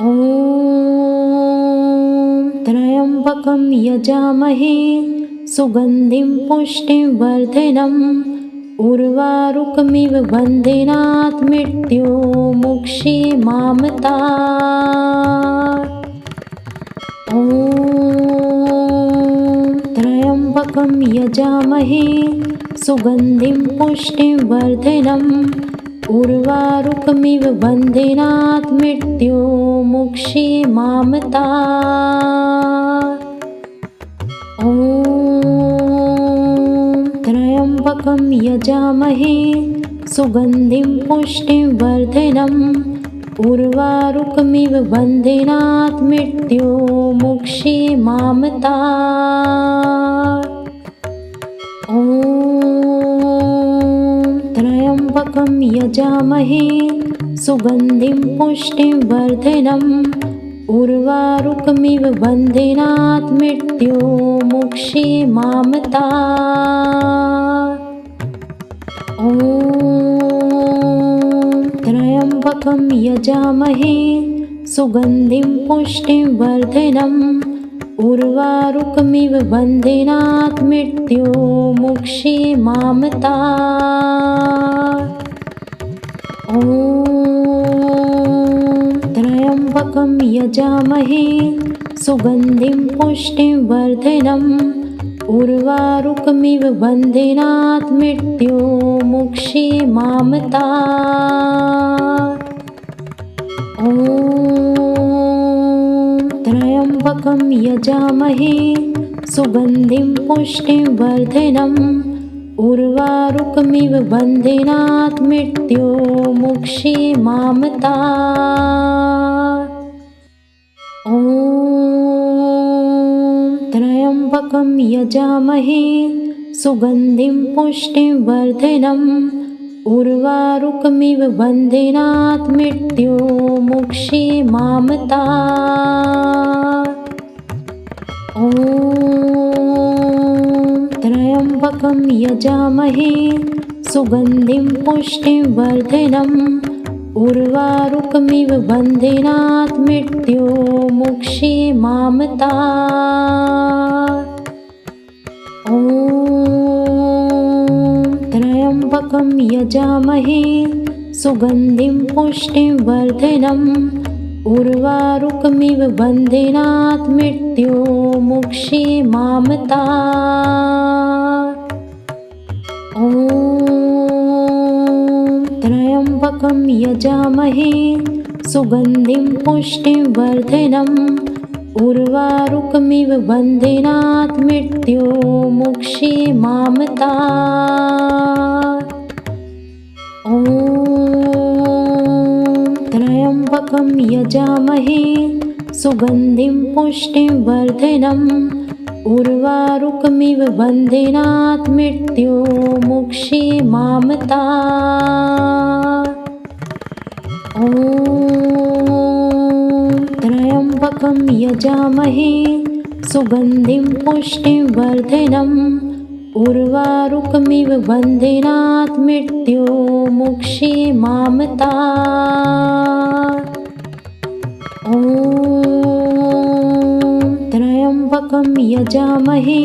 ॐ त्र्यम्बकं यजामहे सुगन्धिं पुष्टिवर्धनम् उर्वारुकमिव बन्धनात् मृत्युर्मुक्षीमामृतात्। ॐ त्र्यम्बकं यजामहे सुगन्धिं पुष्टिवर्धनम् उर्वारुकमिव बन्धनात् मृत्युर्मुक्षीमामृतात्। ॐ त्र्यम्बकं यजामहे सुगन्धिं पुष्टिवर्धनम् उर्वारुकमिव बन्धनात् मृत्युर्मुक्षीमामृतात्। ॐ त्र्यम्बकं यजामहे सुगन्धिं पुष्टिवर्धनम् उर्वारुकमिव बन्धनात् मृत्युर्मुक्षीमामृतात्। ॐ त्र्यम्बकं यजामहे सुगन्धिं पुष्टिवर्धनम् उर्वारुकमिव बन्धनात् मृत्युर्मुक्षीमामृतात्। ॐ त्र्यम्बकं यजामहे सुगन्धिं पुष्टिवर्धनम् उर्वारुकमिव बन्धनात् मृत्युर्मुक्षीमामृतात्। ॐ त्र्यम्बकं यजामहे सुगन्धिं पुष्टिवर्धनम् उर्वारुकमिव बन्धनात् मृत्युर्मुक्षीमामृतात्। ॐ त्र्यम्बकं यजामहे सुगन्धिं पुष्टिवर्धनम् उर्वारुकमिव बन्धनात् मृत्युर्मुक्षीमामृतात्। ॐ त्र्यम्बकं यजामहे सुगन्धिं पुष्टिवर्धनम् उर्वारुकमिव बन्धनात् मृत्युर्मुक्षीमामृतात्। ॐ त्र्यम्बकं यजामहे सुगन्धिं पुष्टिवर्धनम् उर्वारुकमिव बन्धनात् मृत्युर्मुक्षीमामृतात्। ॐ त्र्यम्बकं यजामहे सुगन्धिं पुष्टिवर्धनम् उर्वारुकमिव बन्धनात् मृत्युर्मुक्षीमामृतात्। ॐ त्र्यम्बकं यजामहे सुगन्धिं पुष्टिवर्धनम् उर्वारुकमिव बन्धनात् मृत्युर्मुक्षीमामृतात्। ॐ त्र्यम्बकं यजामहे सुगन्धिं पुष्टिवर्धनम् उर्वारुकमिव बन्धनात् मृत्युर्मुक्षीमामृतात्। ॐ त्र्यम्बकं यजामहे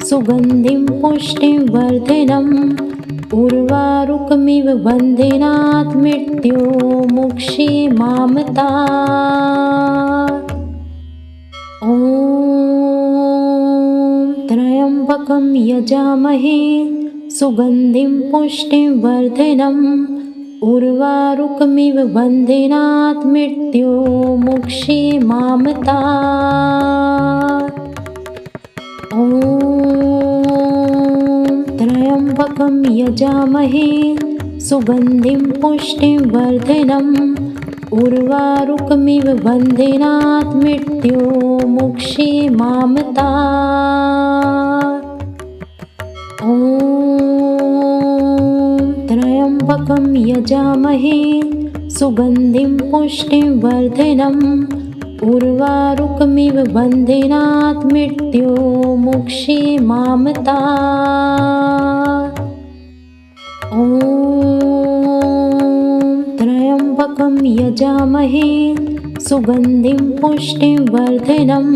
सुगन्धिं पुष्टिवर्धनम् उर्वारुकमिव बन्धनात् मृत्युर्मुक्षीमामृतात्। ॐ त्र्यम्बकं यजामहे सुगन्धिं पुष्टिवर्धनम् उर्वारुकमिव बन्धनात् मृत्युर्मुक्षीमामृतात्। ॐ त्र्यम्बकं यजामहे सुगन्धिं पुष्टिवर्धनम् उर्वारुकमिव बन्धनात् मृत्युर्मुक्षीमामृतात्। ॐ त्र्यम्बकं यजामहे सुगन्धिं पुष्टिवर्धनम् उर्वारुकमिव बन्धनात् मृत्युर्मुक्षीमामृतात्। ॐ त्र्यम्बकं यजामहे सुगन्धिं पुष्टिं वर्धनम्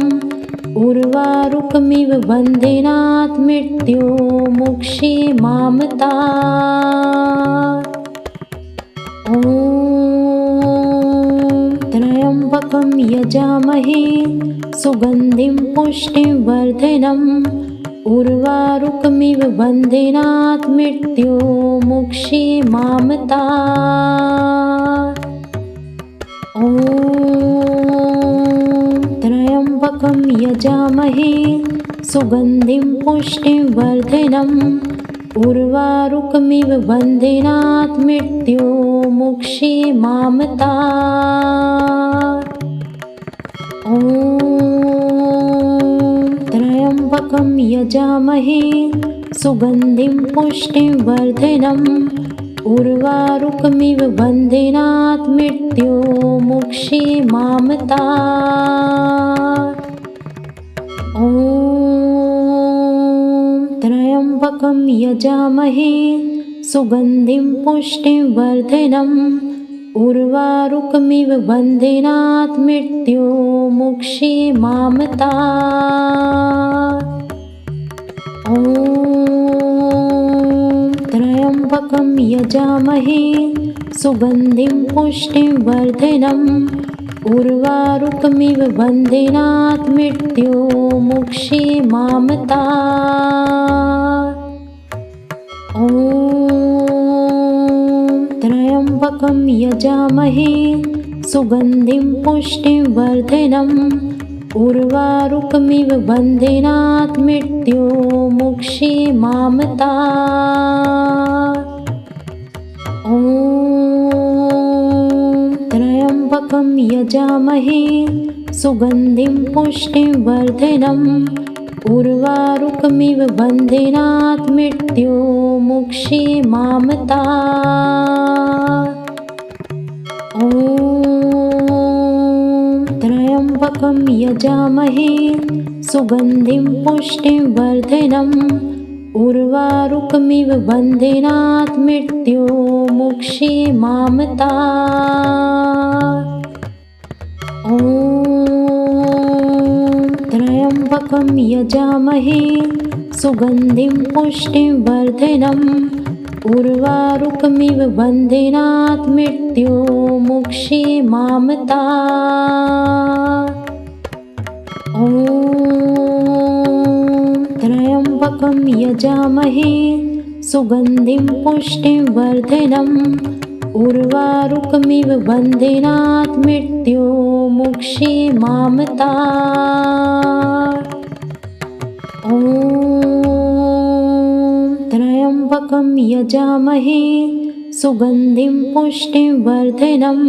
उर्वारुकमिव बन्धनात् मृत्योर्मुक्षीमामृतात्। ॐ त्र्यम्बकं यजामहे सुगन्धिं पुष्टिं वर्धनम् उर्वारुकमिव बन्धनात् मृत्योर्मुक्षीमामृतात्। ॐ त्र्यम्बकं यजामहे सुगन्धिं पुष्टिं वर्धनम् उर्वारुकमिव बन्धनात् मृत्योर्मुक्षीमामृतात्। ॐ त्र्यम्बकं यजामहे सुगन्धिं पुष्टिं वर्धनम् उर्वारुकमिव बन्धनात् मृत्योर्मुक्षीमामृतात्। ॐ त्र्यम्बकं यजामहे सुगन्धिं पुष्टिं वर्धनम् उर्वारुकमिव बन्धनात् मृत्योर्मुक्षीमामृतात्। ॐ त्र्यम्बकं यजामहे सुगन्धिं पुष्टिं वर्धनम् उर्वारुकमिव बन्धनात् मृत्योर्मुक्षीमामृतात्। ॐ त्र्यम्बकं यजामहे सुगन्धिं पुष्टिं वर्धनम् उर्वारुकमिव बन्धनात् मृत्योर्मुक्षीमामृतात्। ॐ त्र्यम्बकं यजामहे सुगन्धिं पुष्टिं वर्धनम् उर्वारुकमिव बन्धनात् मृत्योर्मुक्षीमामृतात्। ॐ त्र्यम्बकं यजामहे सुगन्धिं पुष्टिं वर्धनम् उर्वारुकमिव बन्धनात् मृत्योर्मुक्षीमामृतात्। ॐ त्र्यम्बकं यजामहे सुगन्धिं पुष्टिं वर्धनम् उर्वारुकमिव बन्धनात् मृत्योर्मुक्षीमामृतात्। ॐ त्र्यम्बकं यजामहे सुगन्धिं पुष्टिं वर्धनम् उर्वारुकमिव बन्धनात् मृत्योर्मुक्षीमामृतात्। ॐ त्र्यम्बकं यजामहे सुगन्धिं पुष्टिं वर्धनम्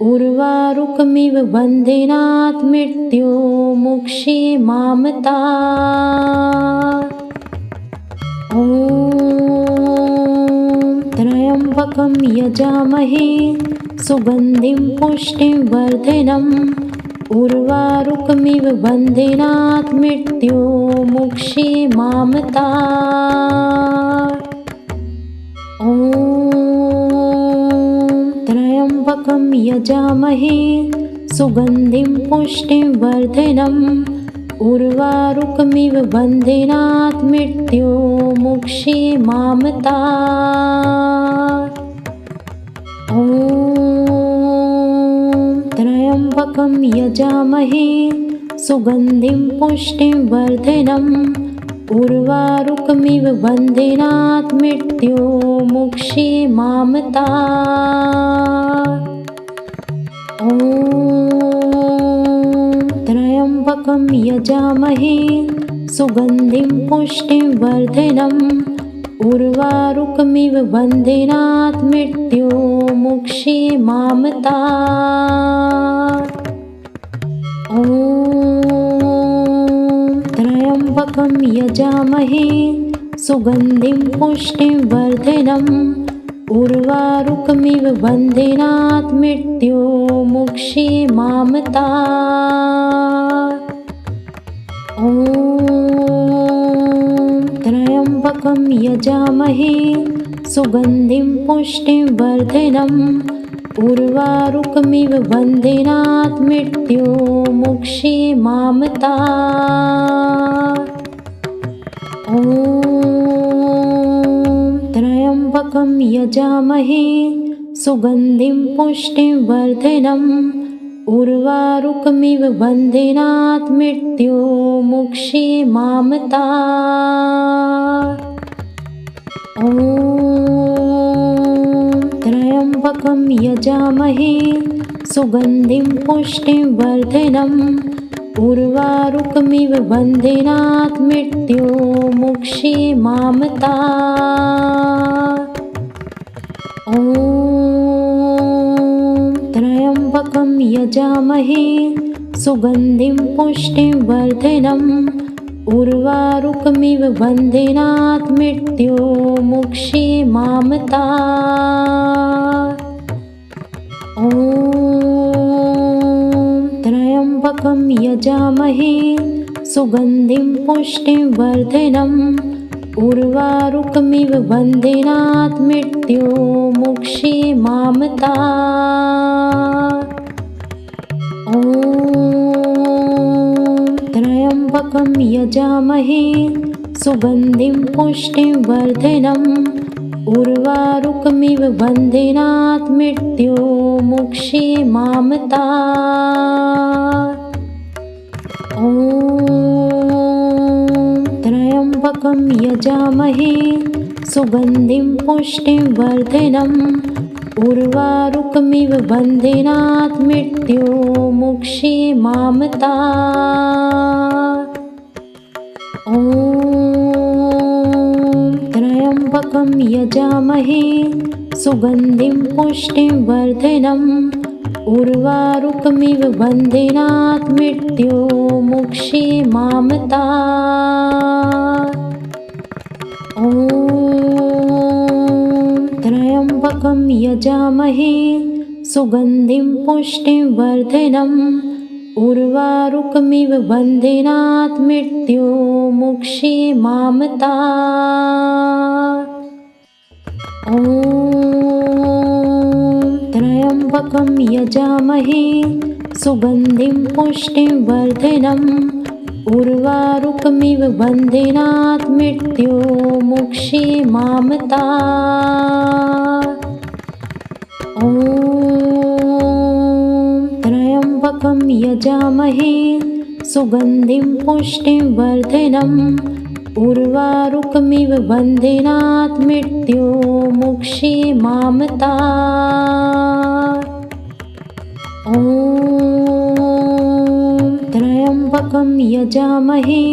उर्वारुकमिव बन्धनात् मृत्योर्मुक्षीमामृतात्। ॐ त्र्यम्बकं यजामहे सुगन्धिं पुष्टिं वर्धनम् उर्वारुकमिव बन्धनात् मृत्योर्मुक्षीमामृतात्। ॐ त्र्यम्बकं यजामहे सुगन्धिं पुष्टिं वर्धनम् उर्वारुकमिव बन्धनात् मृत्योर्मुक्षीमामृतात्। ॐ त्र्यम्बकं यजामहे सुगन्धिं पुष्टिं वर्धनम् उर्वारुकमिव बन्धनात् मृत्योर्मुक्षीमामृतात्। ॐ त्र्यम्बकं यजामहे सुगन्धिं पुष्टिं वर्धनम् उर्वारुकमिव बन्धनात् मृत्योर्मुक्षीमामृतात्। ॐ त्र्यम्बकं यजामहे सुगन्धिं पुष्टिं वर्धनम् उर्वारुकमिव बन्धनात् मृत्योर्मुक्षीमामृतात्। ॐ त्र्यम्बकं यजामहे सुगन्धिं पुष्टिं वर्धनम् उर्वारुकमिव बन्धनात् मृत्युर्मुक्षीयमामृतात्। ॐ त्र्यम्बकं यजामहे सुगन्धिं पुष्टिं वर्धनम् उर्वारुकमिव बन्धनात् मृत्युर्मुक्षीयमामृतात्। ॐ त्र्यम्बकं यजामहे सुगन्धिं पुष्टिं वर्धनम् उर्वारुकमिव बन्धनात् मृत्युर्मुक्षीयमामृतात्। ॐ त्र्यम्बकं यजामहे सुगन्धिं पुष्टिं वर्धनम् उर्वारुकमिव बन्धनात् मृत्युर्मुक्षीयमामृतात्। ॐ त्र्यम्बकं यजामहे सुगन्धिं पुष्टिं वर्धनम् उर्वारुकमिव बन्धनात् मृत्युर्मुक्षीयमामृतात्। ॐ त्र्यम्बकं यजामहे सुगन्धिं पुष्टिं वर्धनम् उर्वारुकमिव बन्धनात् मृत्युर्मुक्षीयमामृतात्। ॐ त्र्यम्बकं यजामहे सुगन्धिं पुष्टिं वर्धनम् उर्वारुकमिव बन्धनात् मृत्युर्मुक्षीयमामृतात्। ॐ त्र्यम्बकं यजामहे सुगन्धिं पुष्टिं वर्धनम् उर्वारुकमिव बन्धनात् मृत्युर्मुक्षीयमामृतात्। ॐ त्र्यम्बकं यजामहे सुगन्धिं पुष्टिं वर्धनम् उर्वारुकमिव बन्धनात् मृत्युर्मुक्षीयमामृतात्। ॐ त्र्यम्बकं यजामहे सुगन्धिं पुष्टिं वर्धनम् उर्वारुकमिव बन्धनात् मृत्युर्मुक्षीयमामृतात्। ॐ त्र्यम्बकं यजामहे सुगन्धिं पुष्टिं वर्धनम् उर्वारुकमिव बन्धनात् मृत्युर्मुक्षीयमामृतात्। ॐ त्र्यम्बकं यजामहे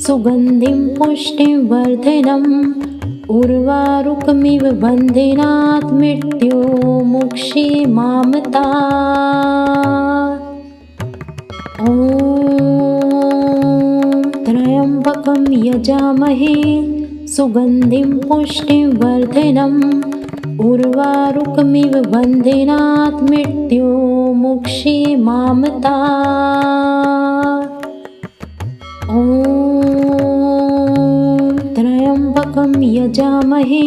सुगन्धिं पुष्टिं वर्धनम् उर्वारुकमिव बन्धनात् मृत्युर्मुक्षीयमामृतात्। ॐ त्र्यम्बकं यजामहे सुगन्धिं पुष्टिं वर्धनम् उर्वारुकमिव बन्धनात् मृत्युर्मुक्षीयमामृतात्। ॐ त्र्यम्बकं यजामहे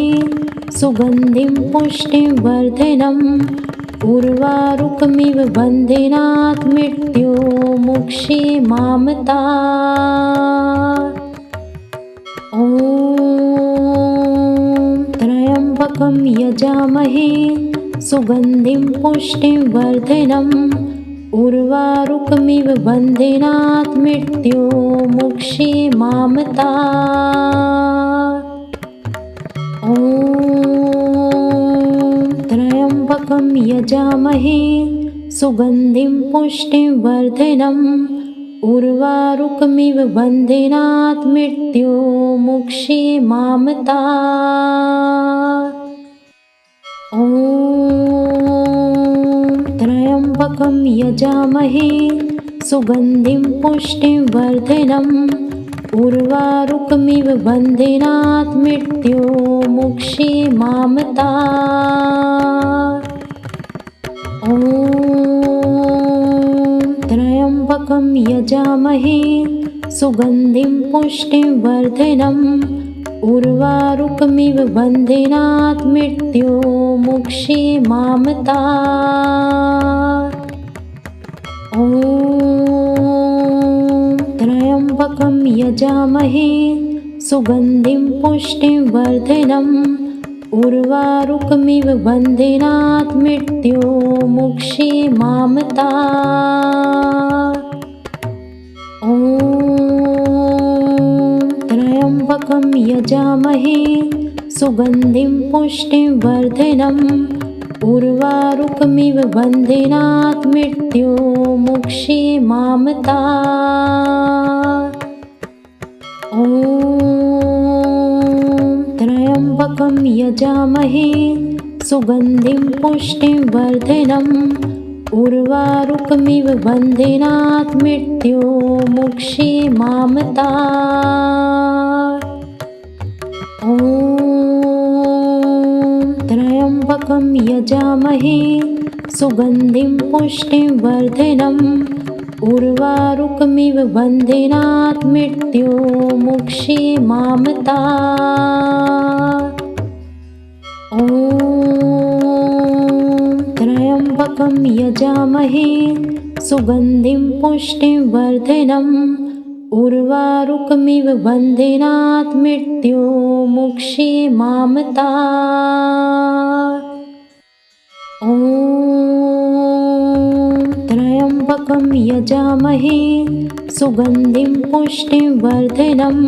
सुगन्धिं पुष्टिं वर्धनम् उर्वारुकमिव बन्धनात् मृत्युर्मुक्षीयमामृतात्। ॐ त्र्यम्बकं यजामहे सुगन्धिं पुष्टिं वर्धनम् उर्वारुकमिव बन्धनात् मृत्युर्मुक्षीयमामृतात्। ॐ त्र्यम्बकं यजामहे सुगन्धिं पुष्टिं वर्धनम् उर्वारुकमिव बन्धनात् मृत्युर्मुक्षीयमामृतात्। ॐ त्र्यम्बकं यजामहे सुगन्धिं पुष्टिं वर्धनम् उर्वारुकमिव बन्धनात् मृत्युर्मुक्षीयमामृतात्। ॐ त्र्यम्बकं यजामहे सुगन्धिं पुष्टिं वर्धनम् उर्वारुकमिव बन्धनात् मृत्युर्मुक्षीयमामृतात्। ॐ त्र्यम्बकं यजामहे सुगन्धिं पुष्टिं वर्धनम् उर्वारुकमिव बन्धनात् मृत्युर्मुक्षीयमामृतात्। ॐ त्र्यम्बकं यजामहे सुगन्धिं पुष्टिं वर्धनम् उर्वारुकमिव बन्धनात् मृत्युर्मुक्षीयमामृतात्। ॐ त्र्यम्बकं यजामहे सुगन्धिं पुष्टिं वर्धनम् उर्वारुकमिव बन्धनात् मृत्युर्मुक्षीयमामृतात्। ॐ त्र्यम्बकं यजामहे सुगन्धिं पुष्टिं वर्धनम् उर्वारुकमिव बन्धनात् मृत्युर्मुक्षीयमामृतात्। ॐ त्र्यम्बकं यजामहे सुगन्धिं पुष्टिं वर्धनम् उर्वारुकमिव बन्धनात् मृत्युर्मुक्षीयमामृतात्। ॐ त्र्यम्बकं यजामहे सुगन्धिं पुष्टिं वर्धनम्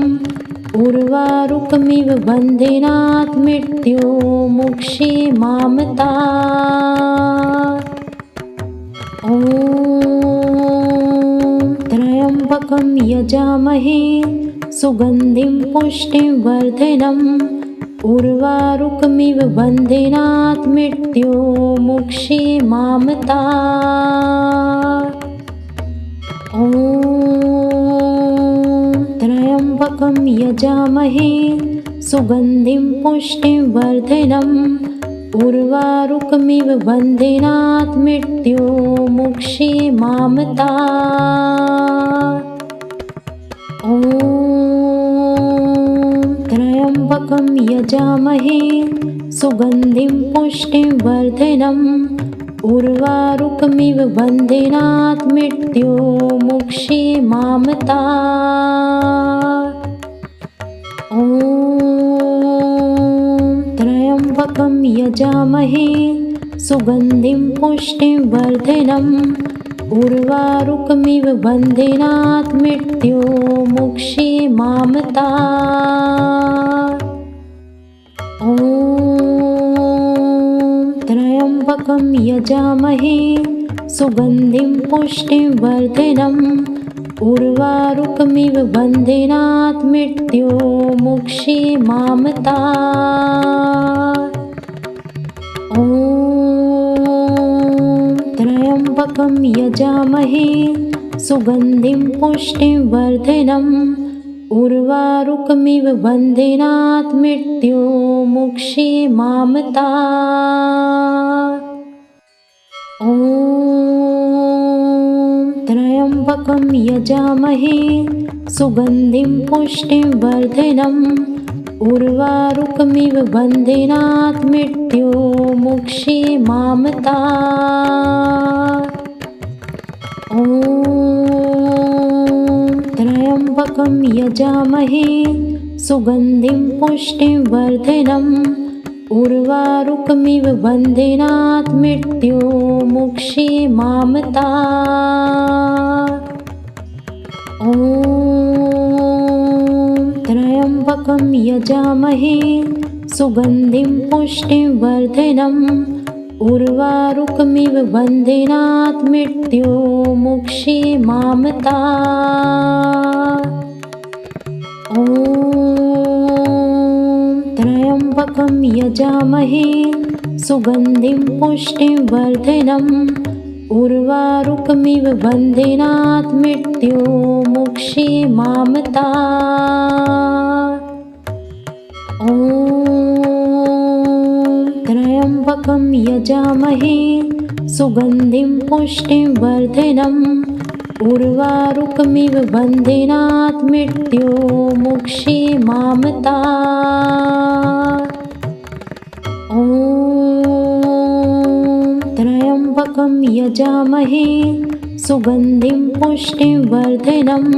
उर्वारुकमिव बन्धनात् मृत्युर्मुक्षीयमामृतात्। ॐ त्र्यम्बकं यजामहे सुगन्धिं पुष्टिं वर्धनम् उर्वारुकमिव बन्धनात् मृत्युर्मुक्षीयमामृतात्। ॐ त्र्यम्बकं यजामहे सुगन्धिं पुष्टिं वर्धनम् उर्वारुकमिव बन्धनात् मृत्युर्मुक्षीयमामृतात्। ॐ त्र्यम्बकं यजामहे सुगन्धिं पुष्टिं वर्धनम् उर्वारुकमिव बन्धनात् मृत्युर्मुक्षीयमामृतात्। ॐ त्र्यम्बकं यजामहे सुगन्धिं पुष्टिं वर्धनम् उर्वारुकमिव बन्धनात् मृत्युर्मुक्षीयमामृतात्। ॐ त्र्यम्बकं यजामहे सुगन्धिं पुष्टिं वर्धनम् उर्वारुकमिव बन्धनात् मृत्युर्मुक्षीयमामृतात्। ॐ त्र्यम्बकं यजामहे सुगन्धिं पुष्टिं वर्धनम् उर्वारुकमिव बन्धनात् मृत्युर्मुक्षीयमामृतात्। ॐ त्र्यम्बकं यजामहे सुगन्धिं पुष्टिं वर्धनम् उर्वारुकमिव बन्धनात् मृत्युर्मुक्षीयमामृतात्। ॐ त्र्यम्बकं यजामहे सुगन्धिं पुष्टिं वर्धनम् उर्वारुकमिव बन्धनात् मृत्युर्मुक्षीयमामृतात्। ॐ त्र्यम्बकं यजामहे सुगन्धिं पुष्टिं वर्धनम् उर्वारुकमिव बन्धनात् मृत्युर्मुक्षीयमामृतात्। ॐ त्र्यम्बकं यजामहे सुगन्धिं पुष्टिं वर्धनम् उर्वारुकमिव बन्धनात् मृत्युर्मुक्षीयमामृतात्। ॐ त्र्यम्बकं यजामहे सुगन्धिं पुष्टिं वर्धनम् उर्वारुकमिव बन्धनात् मृत्युर्मुक्षीयमामृतात्। ॐ त्र्यम्बकं यजामहे सुगन्धिं पुष्टिं वर्धनम्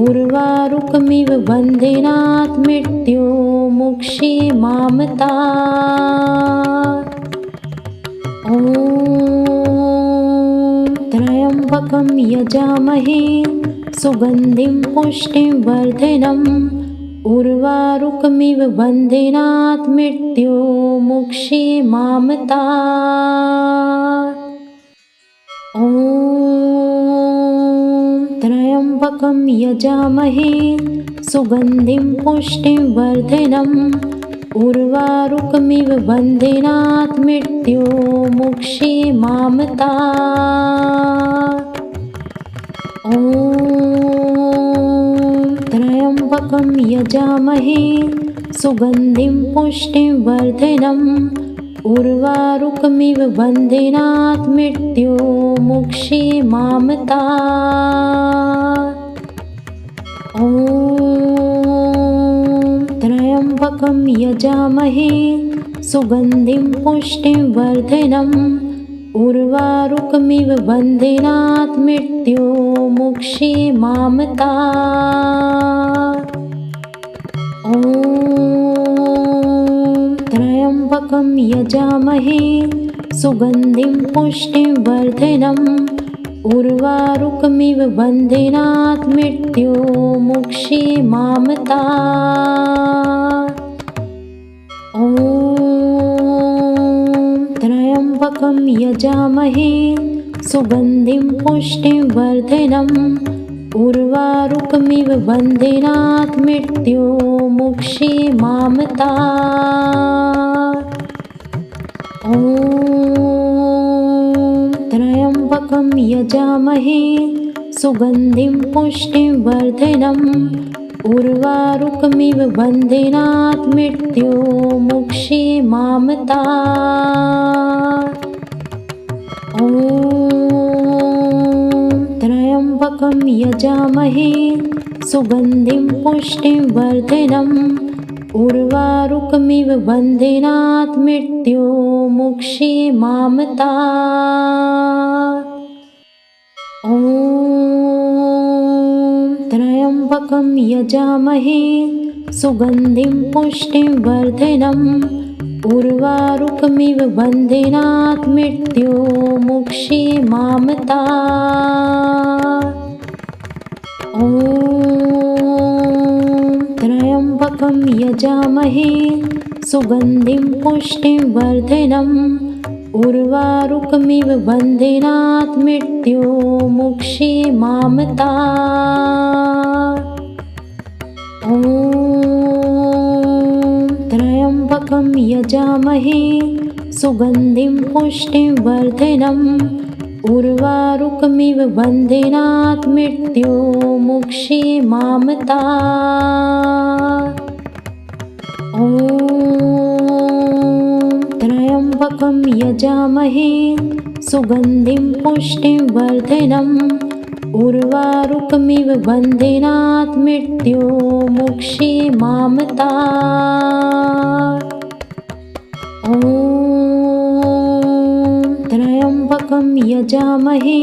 उर्वारुकमिव बन्धनात् मृत्योर्मुक्षीमामृतात्। ॐ त्र्यम्बकं यजामहे सुगन्धिं पुष्टिं वर्धनम् उर्वारुकमिव बन्धनात् मृत्योर्मुक्षीमामृतात्। ॐ त्र्यम्बकं यजामहे सुगन्धिं पुष्टिं वर्धनम् उर्वारुकमिव बन्धनात् मृत्योर्मुक्षीमामृतात्। ॐ त्र्यम्बकं यजामहे सुगन्धिं पुष्टिं वर्धनम् उर्वारुकमिव बन्धनात् मृत्योर्मुक्षीमामृतात्। ॐ त्र्यम्बकं यजामहे सुगन्धिं पुष्टिं वर्धनम् उर्वारुकमिव बन्धनात् मृत्योर्मुक्षीमामृतात्। ॐ त्र्यम्बकं यजामहे सुगन्धिं पुष्टिं वर्धनम् उर्वारुकमिव बन्धनात् मृत्योर्मुक्षीमामृतात्। ॐ त्र्यम्बकं यजामहे सुगन्धिं पुष्टिं वर्धनम् उर्वारुकमिव बन्धनात् मृत्योर्मुक्षीमामृतात्। ॐ त्र्यम्बकं यजामहे सुगन्धिं पुष्टिं वर्धनम् उर्वारुकमिव बन्धनात् मृत्योर्मुक्षीमामृतात्। ॐ त्र्यम्बकं यजामहे सुगन्धिं पुष्टिं वर्धनम् उर्वारुकमिव बन्धनात् मृत्योर्मुक्षीमामृतात्। ॐ त्र्यम्बकं यजामहे सुगन्धिं पुष्टिं वर्धनम् उर्वारुकमिव बन्धनात् मृत्योर्मुक्षीमामृतात्। ॐ त्र्यम्बकं यजामहे सुगन्धिं पुष्टिं वर्धनम् उर्वारुकमिव बन्धनात् मृत्योर्मुक्षीमामृतात्। ॐ त्र्यम्बकं यजामहे सुगन्धिं पुष्टिं वर्धनम् उर्वारुकमिव बन्धनात् मृत्योर्मुक्षीमामृतात्। ॐ त्र्यम्बकं यजामहे सुगन्धिं पुष्टिं वर्धनम् उर्वारुकमिव बन्धनात् मृत्योर्मुक्षीमामृतात्। ॐ त्र्यम्बकं यजामहे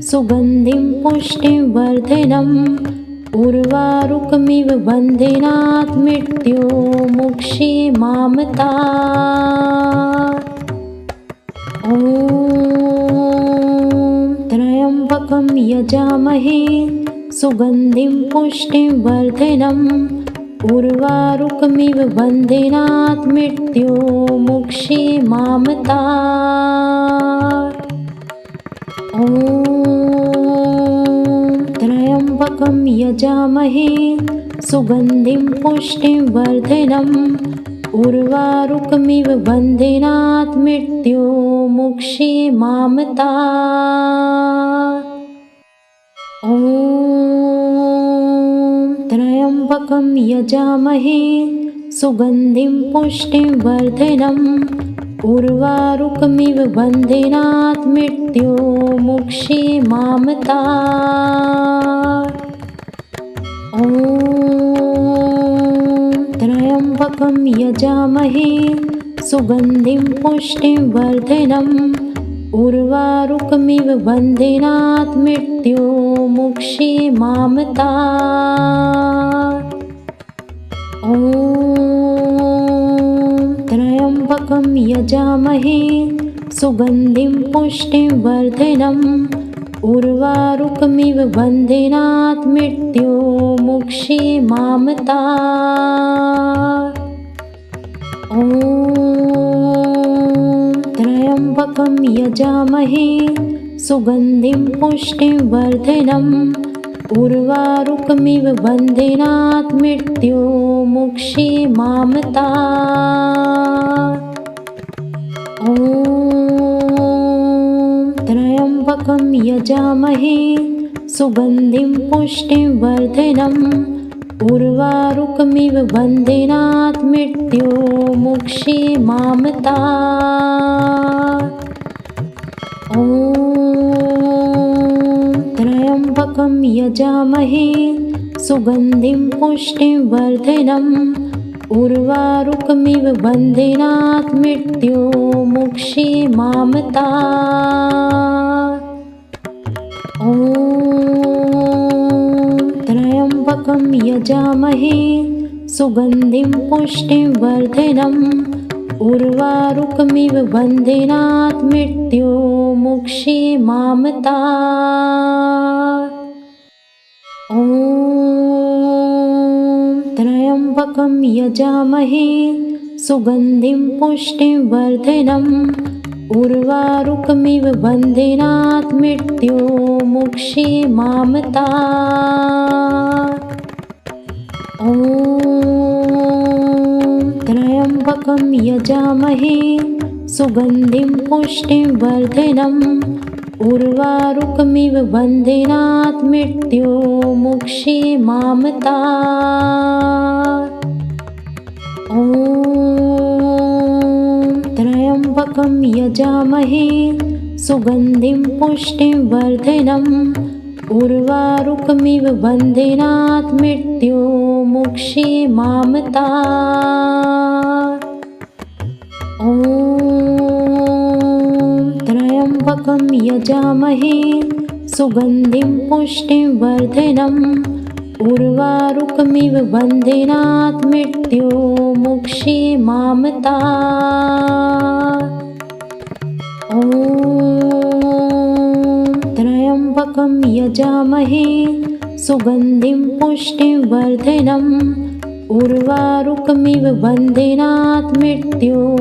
सुगन्धिं पुष्टिं वर्धनम् उर्वारुकमिव बन्धनात् मृत्योर्मुक्षीमामृतात्। ॐ त्र्यम्बकं यजामहे सुगन्धिं पुष्टिं वर्धनम् उर्वारुकमिव बन्धनात् मृत्योर्मुक्षीमामृतात्। ॐ त्र्यम्बकं यजामहे सुगन्धिं पुष्टिं वर्धनम् उर्वारुकमिव बन्धनात् मृत्योर्मुक्षीमामृतात्। ॐ त्र्यम्बकं यजामहे सुगन्धिं पुष्टिं वर्धनम् उर्वारुकमिव बन्धनात् मृत्योर्मुक्षीमामृतात्। ॐ त्र्यम्बकं यजामहे सुगन्धिं पुष्टिं वर्धनम् उर्वारुकमिव बन्धनात् मृत्युमुक्षीमामतात्। ॐ त्र्यम्बकं यजामहे सुगन्धिं पुष्टिं वर्धनम् उर्वारुकमिव बन्धनात् मृत्युमुक्षीमामतात्। ॐ त्र्यम्बकं यजामहे सुगन्धिं पुष्टिं वर्धनम् उर्वारुकमिव बन्धनात् मृत्युमुक्षीमामतात्। ॐ त्र्यम्बकं यजामहे सुगन्धिं पुष्टिं वर्धनम् उर्वारुकमिव बन्धनात् मृत्युमुक्षीमामतात्। ॐ त्र्यम्बकं यजामहे सुगन्धिं पुष्टिं वर्धनम् उर्वारुकमिव बन्धनात् मृत्युमुक्षीमामतात्। ॐ त्र्यम्बकं यजामहे सुगन्धिं पुष्टिं वर्धनम् उर्वारुकमिव बन्धनात् मृत्युमुक्षीमामतात्। ॐ त्र्यम्बकं यजामहे सुगन्धिं पुष्टिं वर्धनम् उर्वारुकमिव बन्धनात् मृत्युमुक्षीमामतात्। ॐ त्र्यम्बकं यजामहे सुगन्धिं पुष्टिं वर्धनम् उर्वारुकमिव बन्धनात् मृत्युमुक्षीमामतात्। ॐ त्र्यम्बकं यजामहे सुगन्धिं पुष्टिं वर्धनम् उर्वारुकमिव बन्धनात् मृत्युमुक्षीमामतात्। ॐ त्र्यम्बकं यजामहे सुगन्धिं पुष्टिं वर्धनम् उर्वारुकमिव बन्धनात् मृत्युमुक्षीमामतात्। ॐ त्र्यम्बकं यजामहे सुगन्धिं पुष्टिं वर्धनम् उर्वारुकमिव बन्धनात् मृत्युमुक्षीमामतात्।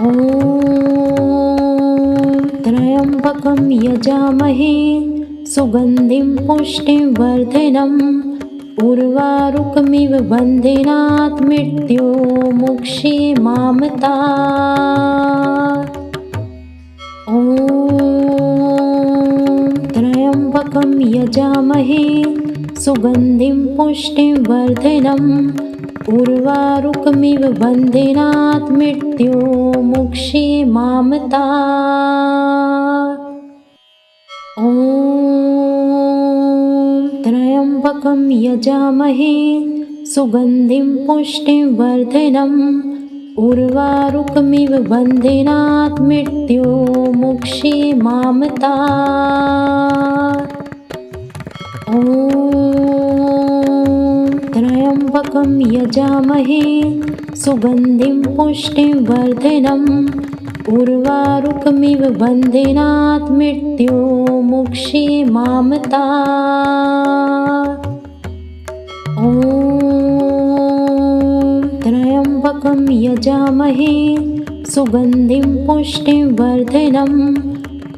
ॐ त्र्यम्बकं यजामहे सुगन्धिं पुष्टिं वर्धनम् उर्वारुकमिव बन्धनात् मृत्युमुक्षीमामतात्। ॐ त्र्यम्बकं यजामहे सुगन्धिं पुष्टिं वर्धनम् उर्वारुकमिव बन्धनात् मृत्युमुक्षीमामतात्। ॐ त्र्यम्बकं यजामहे सुगन्धिं पुष्टिं वर्धनम् उर्वारुकमिव बन्धनात् मृत्युमुक्षीमामतात्। ॐ त्र्यम्बकं यजामहे सुगन्धिं पुष्टिं वर्धनम् उर्वारुकमिव बन्धनात् मृत्युमुक्षीमामतात्। ॐ त्र्यम्बकं यजामहे सुगन्धिं पुष्टिं वर्धनम्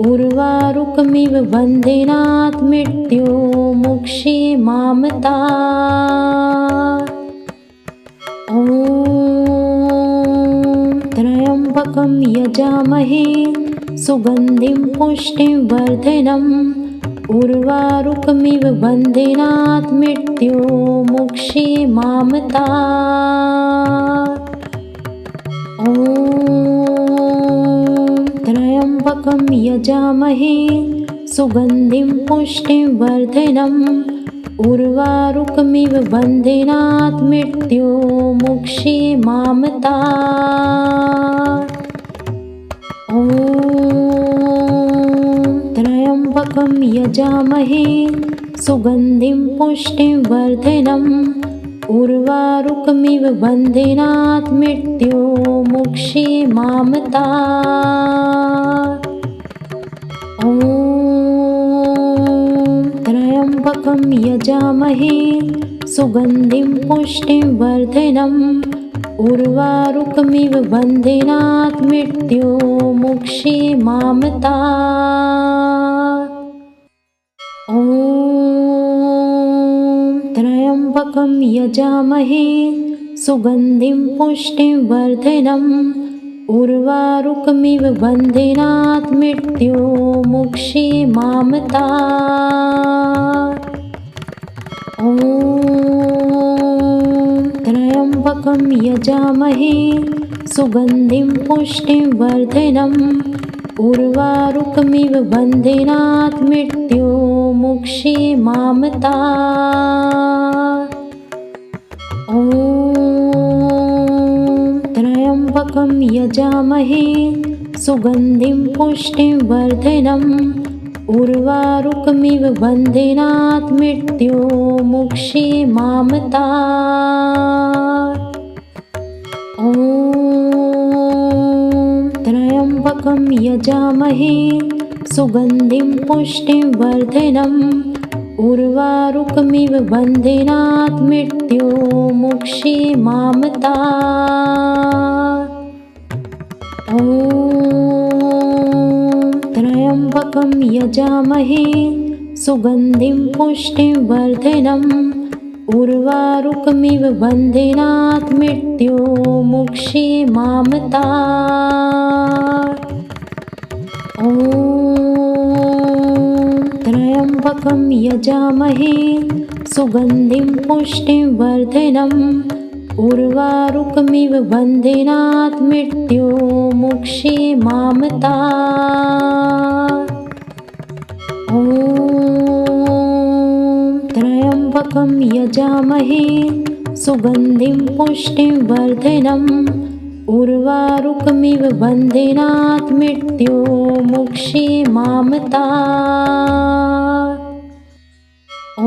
उर्वारुकमिव बन्धनात् मृत्युमुक्षीमामतात्। ॐ त्र्यम्बकं यजामहे सुगन्धिं पुष्टिं वर्धनम् उर्वारुकमिव बन्धनात् मृत्युमुक्षीमामतात्। ॐ त्र्यम्बकं यजामहे सुगन्धिं पुष्टिं वर्धनम् उर्वारुकमिव बन्धनात् मृत्युमुक्षीमामतात्। ॐ त्र्यम्बकं यजामहे सुगन्धिं पुष्टिं वर्धनम् उर्वारुकमिव बन्धनात् मृत्युमुक्षीमामतात्। ॐ त्र्यम्बकं यजामहे सुगन्धिं पुष्टिं वर्धनम् उर्वारुकमिव बन्धनात् मृत्युमुक्षीमामतात्। ॐ त्र्यम्बकं यजामहे सुगन्धिं पुष्टिं वर्धनम् उर्वारुकमिव बन्धनात् मृत्युमुक्षीमामतात्। ॐ त्र्यम्बकं यजामहे सुगन्धिं पुष्टिं वर्धनम् उर्वारुकमिव बन्धनात् मृत्युमुक्षीमामतात्। ॐ त्र्यम्बकं यजामहे सुगन्धिं पुष्टिं वर्धनम् उर्वारुकमिव बन्धनात् मृत्युमुक्षीमामतात्। ॐ त्र्यम्बकं यजामहे सुगन्धिं पुष्टिं वर्धनम् उर्वारुकमिव बन्धनात् मृत्युमुक्षीमामतात्। ॐ त्र्यम्बकं यजामहे सुगन्धिं पुष्टिं वर्धनम् उर्वारुकमिव बन्धनात् मृत्युमुक्षीमामतात्। ॐ त्र्यम्बकं यजामहे सुगन्धिं पुष्टिं वर्धनम् उर्वारुकमिव बन्धनात् मृत्युमुक्षीमामतात्। ॐ त्र्यम्बकं यजामहे सुगन्धिं पुष्टिं वर्धनम् उर्वारुकमिव बन्धनात् मृत्युमुक्षीमामतात्। ॐ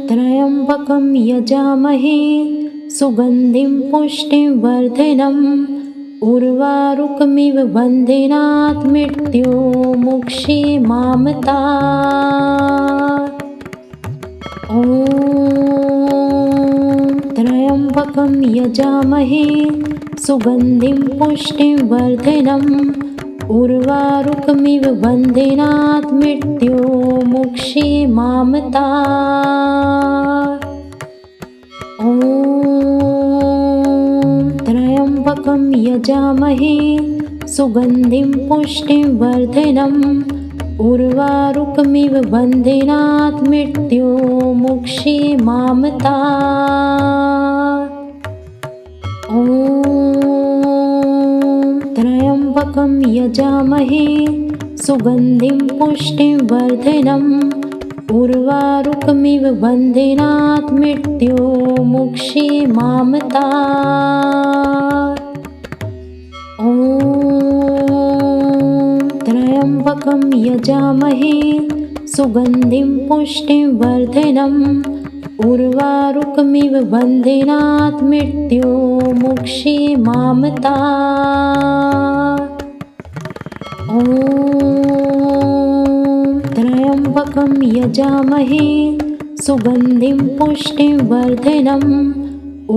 त्र्यम्बकं यजामहे सुगन्धिं पुष्टिं वर्धनम् उर्वारुकमिव बन्धनात् मृत्युमुक्षीमामतात्। ॐ त्र्यम्बकं यजामहे सुगन्धिं पुष्टिं वर्धनम् उर्वारुकमिव बन्धनात् मृत्युमुक्षीमामतात्। ॐ त्र्यम्बकं यजामहे सुगन्धिं पुष्टिं वर्धनम् उर्वारुकमिव बन्धनात् मृत्युमुक्षीमामतात्। ॐ त्र्यम्बकं यजामहे सुगन्धिं पुष्टिं वर्धनम् उर्वारुकमिव बन्धनात् मृत्युमुक्षीमामतात्। ॐ त्र्यम्बकं यजामहे सुगन्धिं पुष्टिं वर्धनम् उर्वारुकमिव बन्धनात् मृत्युमुक्षीमामतात्। ॐ त्र्यम्बकं यजामहे सुगन्धिं पुष्टिं वर्धनम्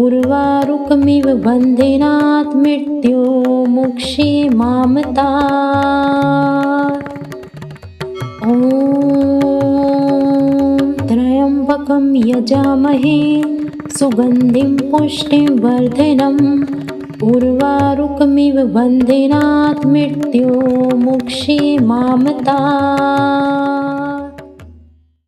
उर्वारुकमिव बन्धनात् मृत्युमुक्षीमामतात्। ॐ त्र्यम्बकं यजामहे सुगन्धिं पुष्टिं वर्धनम् उर्वारुकमिव बन्धनात् मृत्युमुक्षीमामतात्।